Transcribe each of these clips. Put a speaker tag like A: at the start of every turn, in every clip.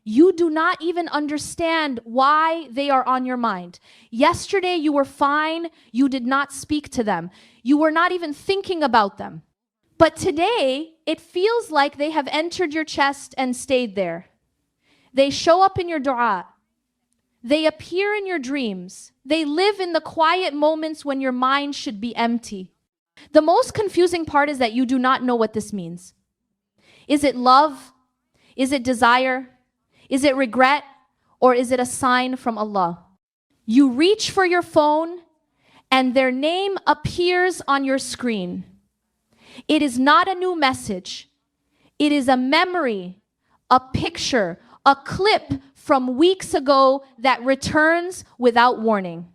A: You do not even understand why they are on your mind. Yesterday you were fine, you did not speak to them. You were not even thinking about them. But today, it feels like they have entered your chest and stayed there. They show up in your dua. They appear in your dreams. They live in the quiet moments when your mind should be empty. The most confusing part is that you do not know what this means. Is it love? Is it desire? Is it regret? Or is it a sign from Allah? You reach for your phone and their name appears on your screen. It is not a new message. It is a memory, a picture, a clip from weeks ago that returns without warning.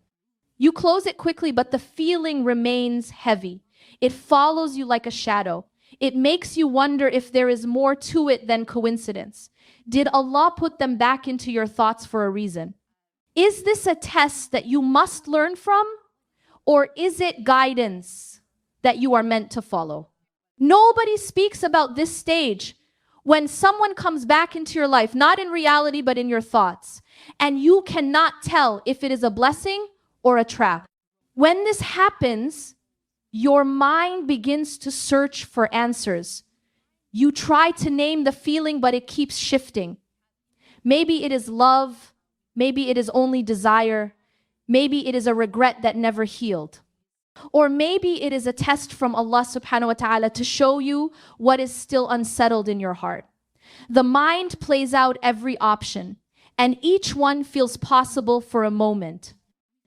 A: You close it quickly, but the feeling remains heavy. It follows you like a shadow. It makes you wonder if there is more to it than coincidence. Did Allah put them back into your thoughts for a reason? Is this a test that you must learn from? Or is it guidance that you are meant to follow? Nobody speaks about this stage when someone comes back into your life, not in reality, but in your thoughts, and you cannot tell if it is a blessing or a trap. When this happens, your mind begins to search for answers. You try to name the feeling, but it keeps shifting. Maybe it is love. Maybe it is only desire. Maybe it is a regret that never healed. Or maybe it is a test from Allah subhanahu wa ta'ala to show you what is still unsettled in your heart. The mind plays out every option, and each one feels possible for a moment.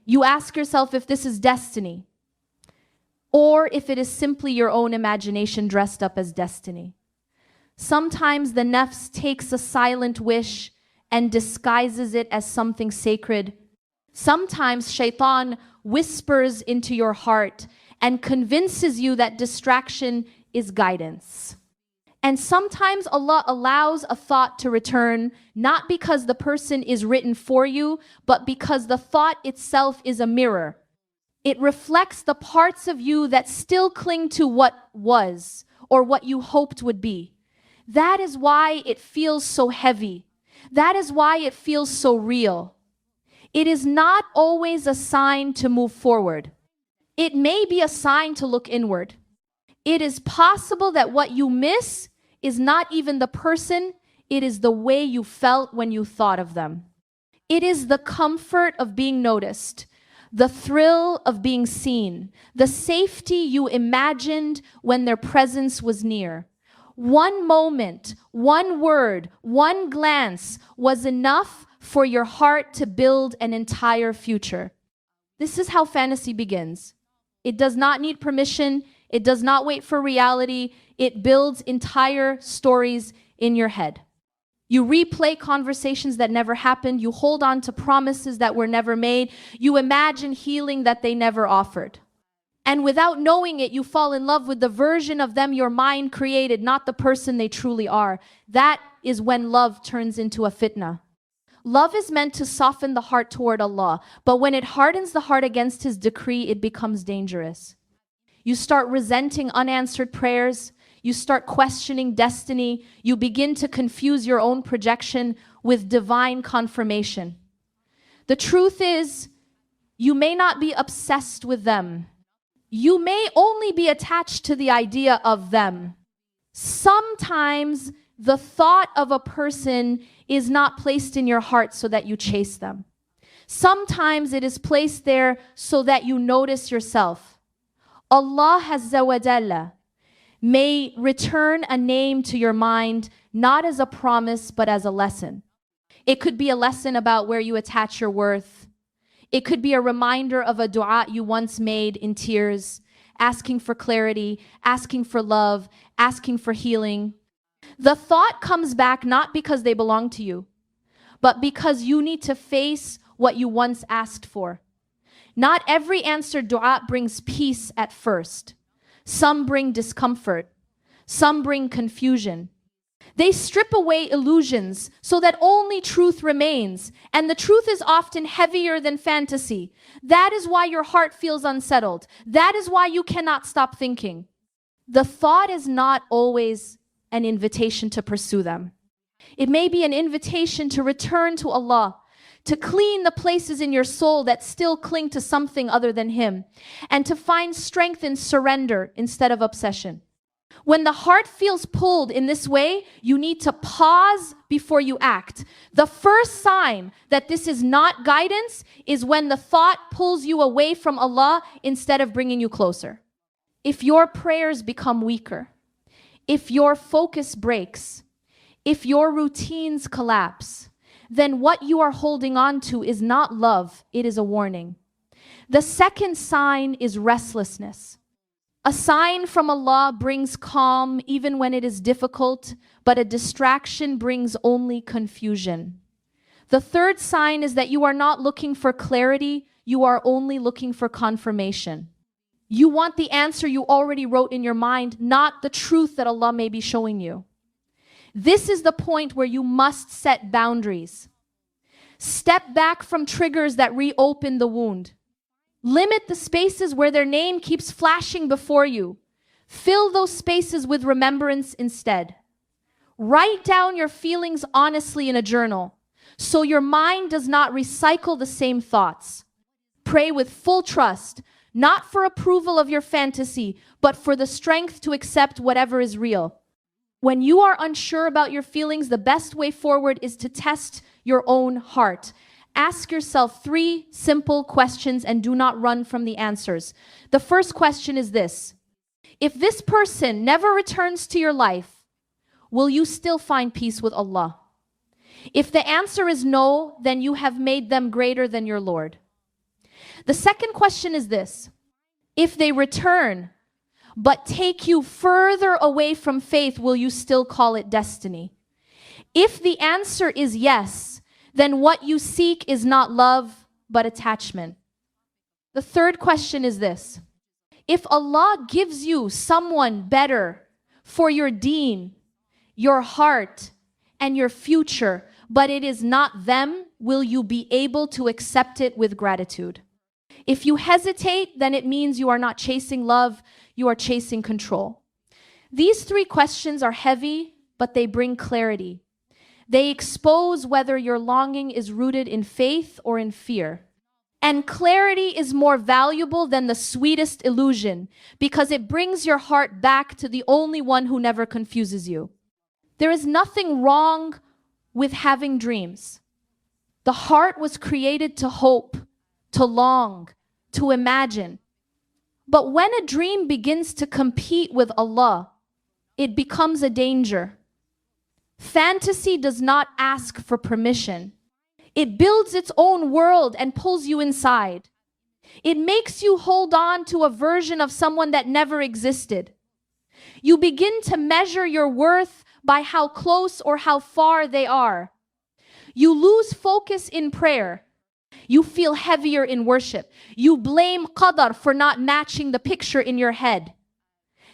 A: You ask yourself if this is destiny, or if it is simply your own imagination dressed up as destiny. Sometimes the nafs takes a silent wish and disguises it as something sacred. Sometimes shaitan whispers into your heart and convinces you that distraction is guidance. And sometimes Allah allows a thought to return, not because the person is written for you, but because the thought itself is a mirror. It reflects the parts of you that still cling to what was or what you hoped would be. That is why it feels so heavy. That is why it feels so real. It is not always a sign to move forward. It may be a sign to look inward. It is possible that what you miss is not even the person, it is the way you felt when you thought of them. It is the comfort of being noticed, the thrill of being seen, the safety you imagined when their presence was near. One moment, one word, one glance was enough for your heart to build an entire future. This is how fantasy begins. It does not need permission. It does not wait for reality. It builds entire stories in your head. You replay conversations that never happened. You hold on to promises that were never made. You imagine healing that they never offered. And without knowing it, you fall in love with the version of them your mind created, not the person they truly are. That is when love turns into a fitna. Love is meant to soften the heart toward Allah, but when it hardens the heart against His decree, it becomes dangerous. You start resenting unanswered prayers. You start questioning destiny. You begin to confuse your own projection with divine confirmation. The truth is, you may not be obsessed with them. You may only be attached to the idea of them. Sometimes the thought of a person is not placed in your heart so that you chase them. Sometimes it is placed there so that you notice yourself. Allah Azza wa Jalla may return a name to your mind, not as a promise, but as a lesson. It could be a lesson about where you attach your worth. It could be a reminder of a dua you once made in tears, asking for clarity, asking for love, asking for healing. The thought comes back not because they belong to you, but because you need to face what you once asked for. Not every answered dua brings peace at first. Some bring discomfort. Some bring confusion. They strip away illusions so that only truth remains, and the truth is often heavier than fantasy. That is why your heart feels unsettled. That is why you cannot stop thinking. The thought is not always an invitation to pursue them. It may be an invitation to return to Allah, to clean the places in your soul that still cling to something other than Him, and to find strength in surrender instead of obsession. When the heart feels pulled in this way, you need to pause before you act. The first sign that this is not guidance is when the thought pulls you away from Allah instead of bringing you closer. If your prayers become weaker, if your focus breaks, if your routines collapse, then what you are holding on to is not love, it is a warning. The second sign is restlessness. A sign from Allah brings calm even when it is difficult, but a distraction brings only confusion. The third sign is that you are not looking for clarity, you are only looking for confirmation. You want the answer you already wrote in your mind, not the truth that Allah may be showing you. This is the point where you must set boundaries. Step back from triggers that reopen the wound. Limit the spaces where their name keeps flashing before you. Fill those spaces with remembrance instead. Write down your feelings honestly in a journal, so your mind does not recycle the same thoughts. Pray with full trust, not for approval of your fantasy, but for the strength to accept whatever is real. When you are unsure about your feelings, the best way forward is to test your own heart. Ask yourself 3 simple questions and do not run from the answers. The first question is this: if this person never returns to your life, will you still find peace with Allah? If the answer is no, then you have made them greater than your Lord. The second question is this: if they return, but take you further away from faith, will you still call it destiny? If the answer is yes, then what you seek is not love, but attachment. The third question is this: if Allah gives you someone better for your deen, your heart, and your future, but it is not them, will you be able to accept it with gratitude? If you hesitate, then it means you are not chasing love, you are chasing control. These 3 questions are heavy, but they bring clarity. They expose whether your longing is rooted in faith or in fear. And clarity is more valuable than the sweetest illusion because it brings your heart back to the only one who never confuses you. There is nothing wrong with having dreams. The heart was created to hope, to long, to imagine. But when a dream begins to compete with Allah, it becomes a danger. Fantasy does not ask for permission. It builds its own world and pulls you inside. It makes you hold on to a version of someone that never existed. You begin to measure your worth by how close or how far they are. You lose focus in prayer. You feel heavier in worship. You blame qadar for not matching the picture in your head.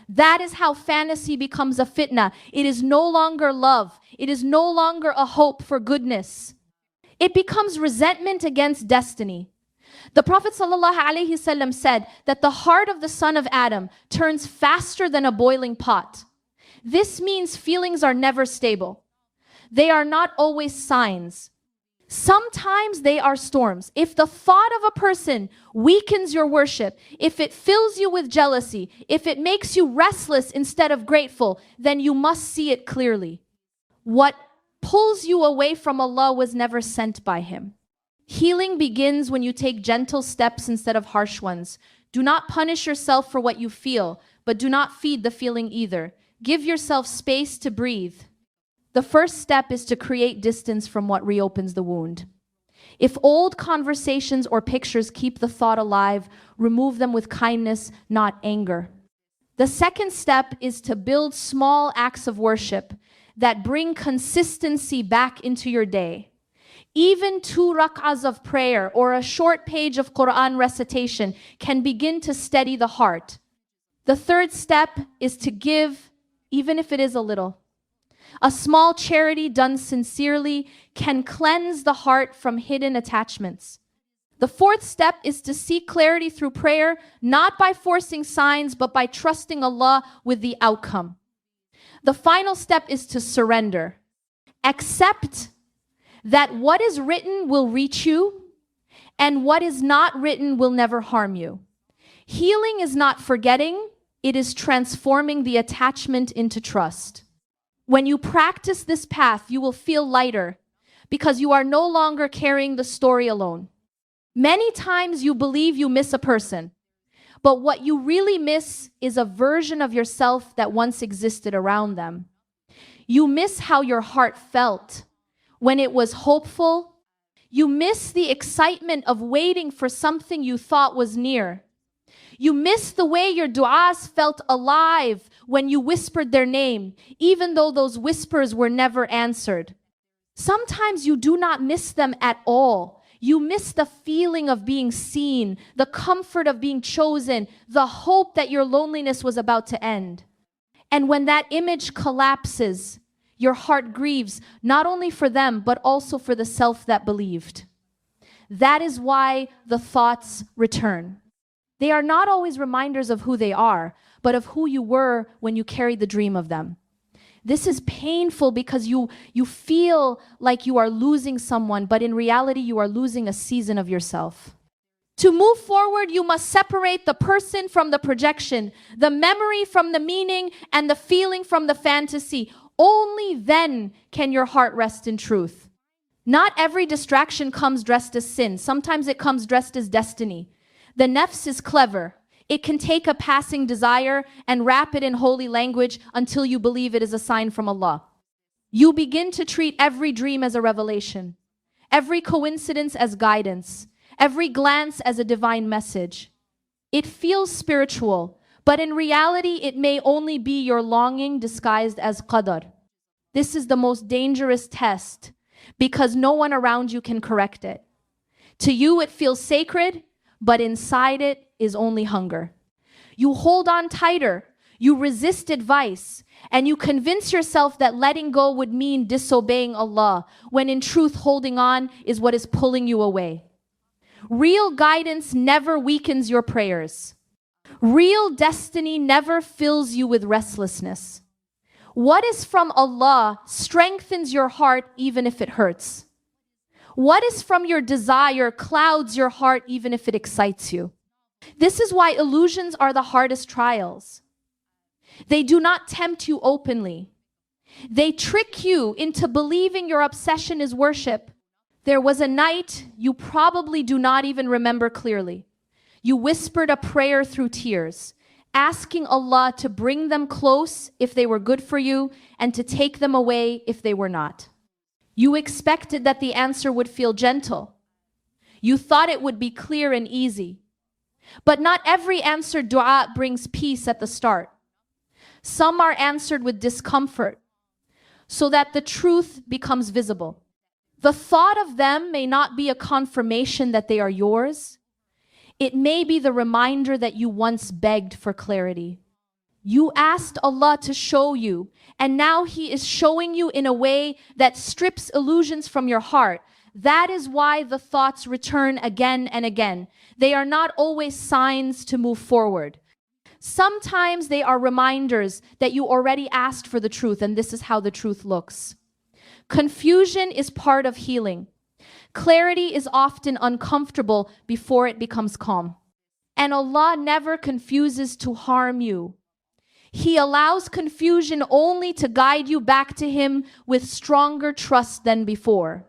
A: That is how fantasy becomes a fitna. It is no longer love. It is no longer a hope for goodness. It becomes resentment against destiny. The Prophet ﷺ said that the heart of the son of Adam turns faster than a boiling pot. This means feelings are never stable. They are not always signs. Sometimes they are storms. If the thought of a person weakens your worship, if it fills you with jealousy, if it makes you restless instead of grateful, then you must see it clearly. What pulls you away from Allah was never sent by Him. Healing begins when you take gentle steps instead of harsh ones. Do not punish yourself for what you feel, but do not feed the feeling either. Give yourself space to breathe. The first step is to create distance from what reopens the wound. If old conversations or pictures keep the thought alive, remove them with kindness, not anger. The second step is to build small acts of worship that bring consistency back into your day. Even 2 rak'ahs of prayer or a short page of Quran recitation can begin to steady the heart. The third step is to give, even if it is a little. A small charity done sincerely can cleanse the heart from hidden attachments. The fourth step is to seek clarity through prayer, not by forcing signs, but by trusting Allah with the outcome. The final step is to surrender. Accept that what is written will reach you, and what is not written will never harm you. Healing is not forgetting, it is transforming the attachment into trust. When you practice this path, you will feel lighter because you are no longer carrying the story alone. Many times you believe you miss a person, but what you really miss is a version of yourself that once existed around them. You miss how your heart felt when it was hopeful. You miss the excitement of waiting for something you thought was near. You miss the way your du'as felt alive when you whispered their name, even though those whispers were never answered. Sometimes you do not miss them at all. You miss the feeling of being seen, the comfort of being chosen, the hope that your loneliness was about to end. And when that image collapses, your heart grieves not only for them, but also for the self that believed. That is why the thoughts return. They are not always reminders of who they are, but of who you were when you carried the dream of them. This is painful because you feel like you are losing someone, but in reality, you are losing a season of yourself. To move forward, you must separate the person from the projection, the memory from the meaning, and the feeling from the fantasy. Only then can your heart rest in truth. Not every distraction comes dressed as sin. Sometimes it comes dressed as destiny. The nafs is clever. It can take a passing desire and wrap it in holy language until you believe it is a sign from Allah. You begin to treat every dream as a revelation, every coincidence as guidance, every glance as a divine message. It feels spiritual, but in reality, it may only be your longing disguised as qadar. This is the most dangerous test because no one around you can correct it. To you, it feels sacred, but inside it is only hunger. You hold on tighter, you resist advice, and you convince yourself that letting go would mean disobeying Allah, when in truth holding on is what is pulling you away. Real guidance never weakens your prayers. Real destiny never fills you with restlessness. What is from Allah strengthens your heart even if it hurts. What is from your desire clouds your heart even if it excites you. This is why illusions are the hardest trials. They do not tempt you openly. They trick you into believing your obsession is worship. There was a night you probably do not even remember clearly. You whispered a prayer through tears, asking Allah to bring them close if they were good for you and to take them away if they were not. You expected that the answer would feel gentle. You thought it would be clear and easy. But not every answered dua brings peace at the start. Some are answered with discomfort, so that the truth becomes visible. The thought of them may not be a confirmation that they are yours. It may be the reminder that you once begged for clarity. You asked Allah to show you, and now He is showing you in a way that strips illusions from your heart. That is why the thoughts return again and again. They are not always signs to move forward. Sometimes they are reminders that you already asked for the truth, and this is how the truth looks. Confusion is part of healing. Clarity is often uncomfortable before it becomes calm. And Allah never confuses to harm you. He allows confusion only to guide you back to Him with stronger trust than before.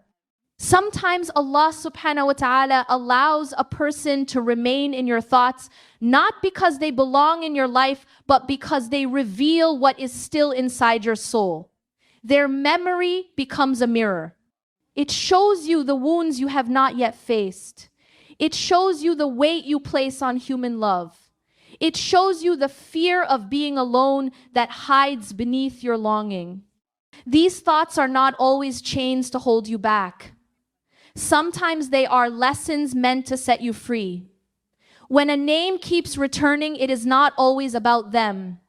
A: Sometimes Allah subhanahu wa ta'ala allows a person to remain in your thoughts, not because they belong in your life, but because they reveal what is still inside your soul. Their memory becomes a mirror. It shows you the wounds you have not yet faced. It shows you the weight you place on human love. It shows you the fear of being alone that hides beneath your longing. These thoughts are not always chains to hold you back. Sometimes they are lessons meant to set you free. When a name keeps returning, it is not always about them.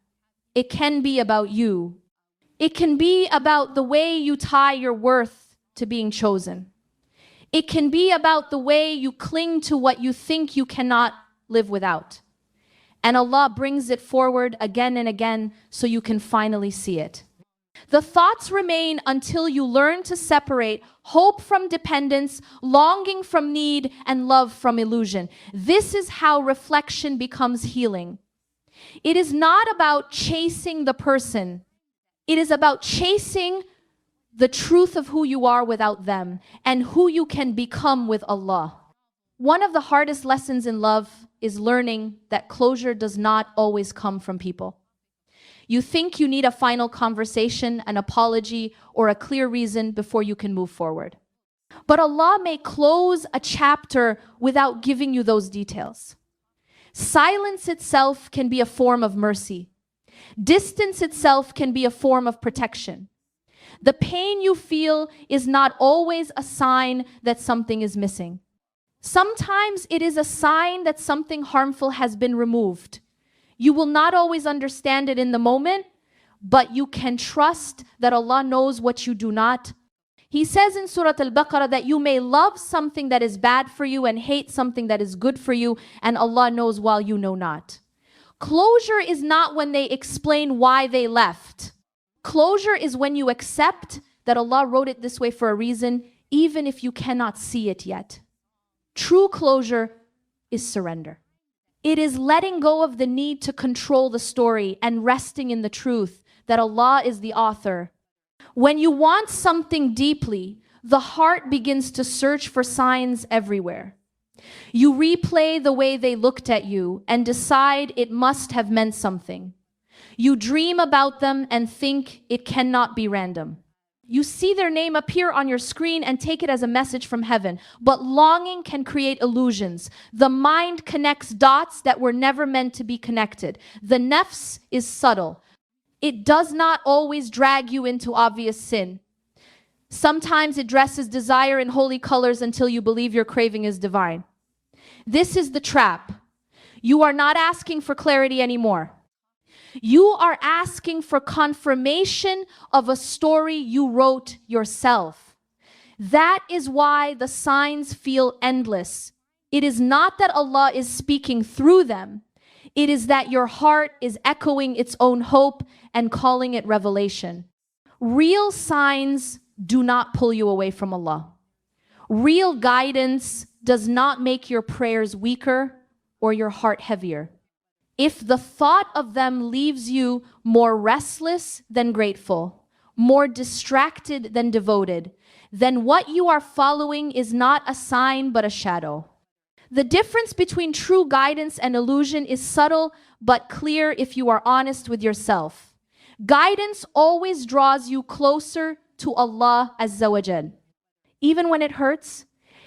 A: It can be about you. It can be about the way you tie your worth to being chosen. It can be about the way you cling to what you think you cannot live without. And Allah brings it forward again and again so you can finally see it. The thoughts remain until you learn to separate hope from dependence, longing from need, and love from illusion. This is how reflection becomes healing. It is not about chasing the person. It is about chasing the truth of who you are without them and who you can become with Allah. One of the hardest lessons in love is learning that closure does not always come from people. You think you need a final conversation, an apology, or a clear reason before you can move forward. But Allah may close a chapter without giving you those details. Silence itself can be a form of mercy. Distance itself can be a form of protection. The pain you feel is not always a sign that something is missing. Sometimes it is a sign that something harmful has been removed. You will not always understand it in the moment, but you can trust that Allah knows what you do not. He says in Surah Al-Baqarah that you may love something that is bad for you and hate something that is good for you, and Allah knows while you know not. Closure is not when they explain why they left. Closure is when you accept that Allah wrote it this way for a reason, even if you cannot see it yet. True closure is surrender. It is letting go of the need to control the story and resting in the truth that Allah is the author. When you want something deeply, the heart begins to search for signs everywhere. You replay the way they looked at you and decide it must have meant something. You dream about them and think it cannot be random. You see their name appear on your screen and take it as a message from heaven. But longing can create illusions. The mind connects dots that were never meant to be connected. The nafs is subtle. It does not always drag you into obvious sin. Sometimes it dresses desire in holy colors until you believe your craving is divine. This is the trap. You are not asking for clarity anymore. You are asking for confirmation of a story you wrote yourself. That is why the signs feel endless. It is not that Allah is speaking through them. It is that your heart is echoing its own hope and calling it revelation. Real signs do not pull you away from Allah. Real guidance does not make your prayers weaker or your heart heavier. If the thought of them leaves you more restless than grateful, more distracted than devoted, then what you are following is not a sign but a shadow. The difference between true guidance and illusion is subtle but clear if you are honest with yourself. Guidance always draws you closer to Allah Azza wa Jal. Even when it hurts,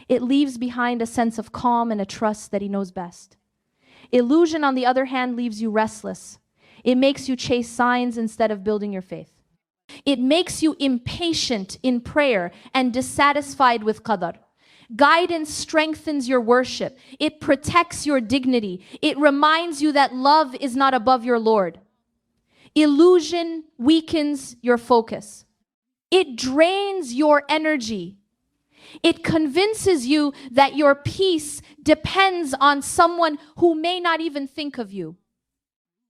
A: it leaves behind a sense of calm and a trust that He knows best. Illusion, on the other hand, leaves you restless. It makes you chase signs instead of building your faith. It makes you impatient in prayer and dissatisfied with qadar. Guidance strengthens your worship. It protects your dignity. It reminds you that love is not above your Lord. Illusion weakens your focus. It drains your energy. It convinces you that your peace depends on someone who may not even think of you.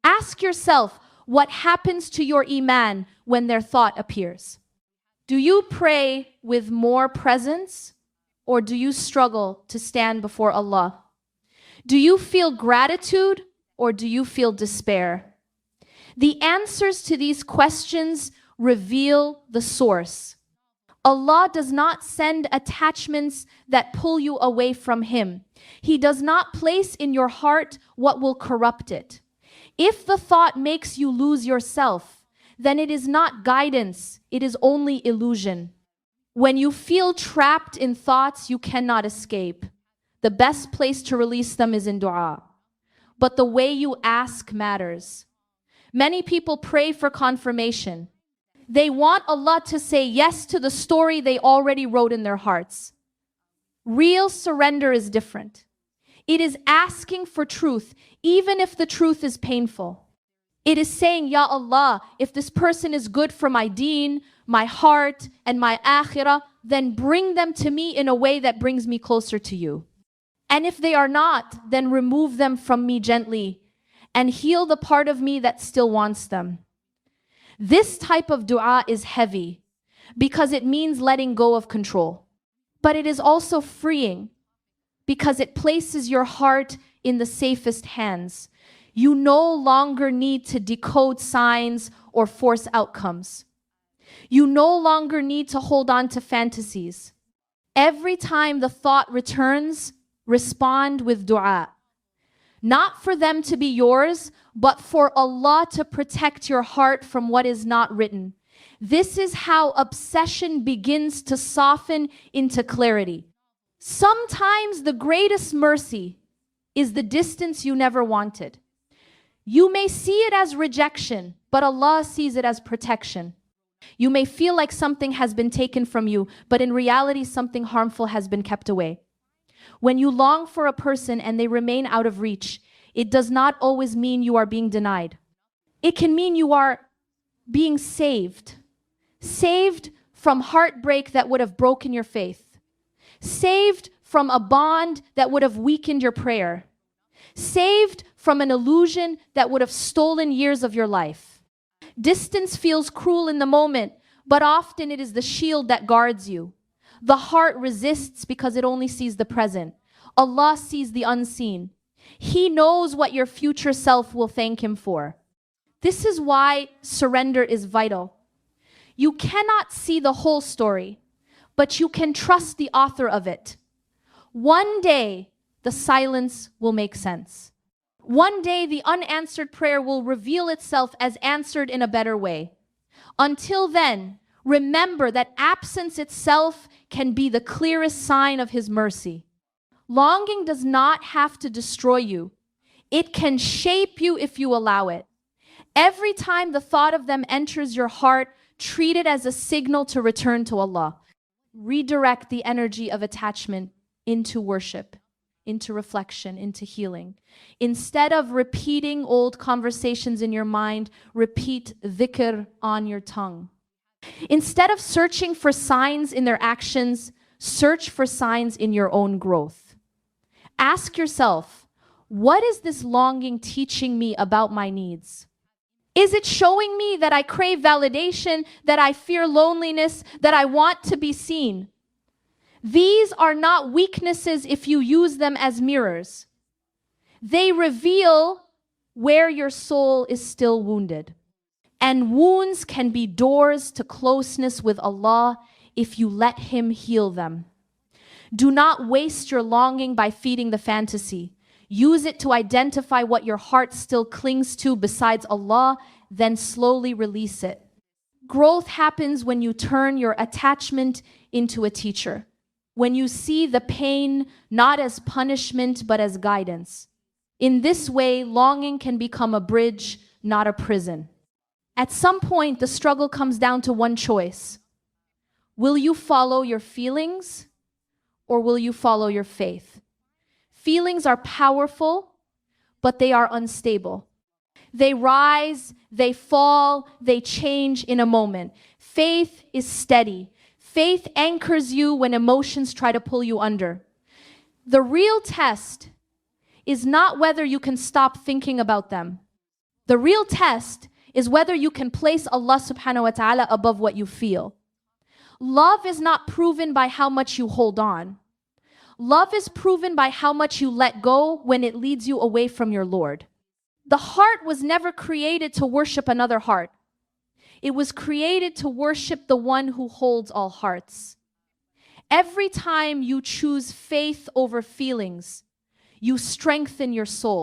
A: Ask yourself what happens to your Iman when their thought appears. Do you pray with more presence, or do you struggle to stand before Allah? Do you feel gratitude, or do you feel despair? The answers to these questions reveal the source. Allah does not send attachments that pull you away from Him. He does not place in your heart what will corrupt it. If the thought makes you lose yourself, then it is not guidance, it is only illusion. When you feel trapped in thoughts you cannot escape, the best place to release them is in dua. But the way you ask matters. Many people pray for confirmation. They want Allah to say yes to the story they already wrote in their hearts. Real surrender is different. It is asking for truth, even if the truth is painful. It is saying, Ya Allah, if this person is good for my deen, my heart, and my akhirah, then bring them to me in a way that brings me closer to you. And if they are not, then remove them from me gently and heal the part of me that still wants them. This type of dua is heavy because it means letting go of control. But it is also freeing because it places your heart in the safest hands. You no longer need to decode signs or force outcomes. You no longer need to hold on to fantasies. Every time the thought returns, respond with dua. Not for them to be yours, but for Allah to protect your heart from what is not written. This is how obsession begins to soften into clarity. Sometimes the greatest mercy is the distance you never wanted. You may see it as rejection, but Allah sees it as protection. You may feel like something has been taken from you, but in reality, something harmful has been kept away. When you long for a person and they remain out of reach, it does not always mean you are being denied. It can mean you are being saved. Saved from heartbreak that would have broken your faith. Saved from a bond that would have weakened your prayer. Saved from an illusion that would have stolen years of your life. Distance feels cruel in the moment, but often it is the shield that guards you. The heart resists because it only sees the present. Allah sees the unseen. He knows what your future self will thank Him for. This is why surrender is vital. You cannot see the whole story, but you can trust the author of it. One day, the silence will make sense. One day, the unanswered prayer will reveal itself as answered in a better way. Until then, remember that absence itself can be the clearest sign of His mercy. Longing does not have to destroy you. It can shape you if you allow it. Every time the thought of them enters your heart, treat it as a signal to return to Allah. Redirect the energy of attachment into worship, into reflection, into healing. Instead of repeating old conversations in your mind, repeat dhikr on your tongue. Instead of searching for signs in their actions, search for signs in your own growth. Ask yourself, what is this longing teaching me about my needs? Is it showing me that I crave validation, that I fear loneliness, that I want to be seen? These are not weaknesses if you use them as mirrors. They reveal where your soul is still wounded. And wounds can be doors to closeness with Allah if you let Him heal them. Do not waste your longing by feeding the fantasy. Use it to identify what your heart still clings to besides Allah, then slowly release it. Growth happens when you turn your attachment into a teacher. When you see the pain not as punishment but as guidance. In this way, longing can become a bridge, not a prison. At some point, the struggle comes down to one choice. Will you follow your feelings or will you follow your faith? Feelings are powerful, but they are unstable. They rise, they fall, they change in a moment. Faith is steady. Faith anchors you when emotions try to pull you under. The real test is not whether you can stop thinking about them. The real test is whether you can place Allah subhanahu wa ta'ala above what you feel. Love is not proven by how much you hold on. Love is proven by how much you let go when it leads you away from your Lord. The heart was never created to worship another heart. It was created to worship the one who holds all hearts. Every time you choose faith over feelings, you strengthen your soul.